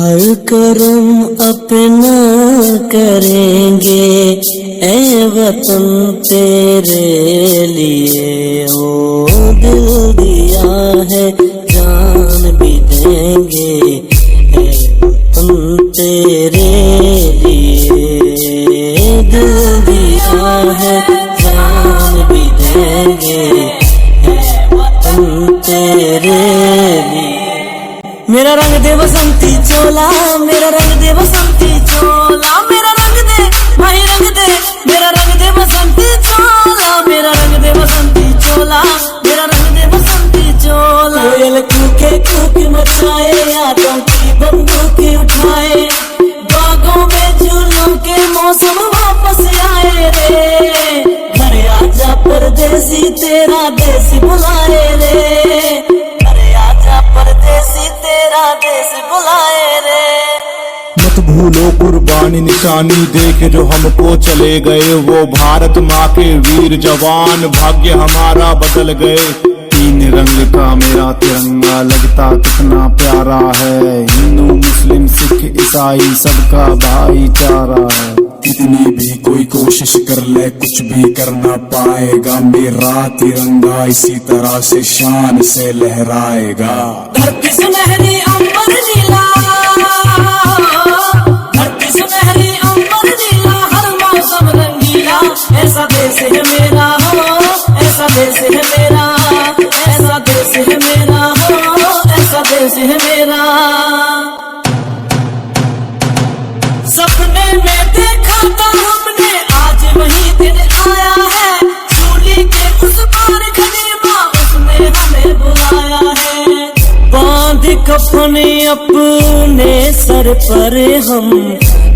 हर करम अपना करेंगे ए वतन तेरे लिए, ओ दिल दिया है जान भी देंगे ए वतन तेरे लिए, दिल दिया है जान भी देंगे ए वतन तेरे लिए। मेरा रंग दे बसंती चोला, मेरा रंग दे बसंती चोला, मेरा रंग दे भाई रंग दे, मेरा रंग दे बसंती चोला, मेरा रंग दे बसंती चोला, मेरा रंग दे बसंती चोला। कोयल कूके कूके मचाए, आतंकी बंदूकें उठाए, बागों में झूलों के मौसम वापस आए रे, घर आजा परदेसी तेरा देश बुलाए रे, परदेसी तेरा देश बुलाए रे। मत भूलो कुर्बानी निशानी देख जो हमको चले गए, वो भारत माँ के वीर जवान भाग्य हमारा बदल गए। तीन रंग का मेरा तिरंगा लगता कितना प्यारा है, हिंदू मुस्लिम सिख ईसाई सबका भाईचारा है। कितनी भी कोई कोशिश कर ले कुछ भी कर ना पाएगा, मेरा तिरंगा इसी तरह से शान से लहराएगा। धरती सुनहरी अंबर नीला, धरती सुनहरी अंबर नीला, हर मौसम रंगीला, ऐसा देश है मेरा हो, ऐसा देश है मेरा, ऐसा देश है मेरा हो, ऐसा देश है मेरा। सपने में देखा था हमने, आज वही दिन आया है, सूली के उस पार खलीमा उसने हमें बुलाया है। बांध कफन अपने सर पर हम,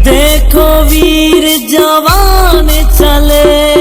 देखो वीर जवान चले,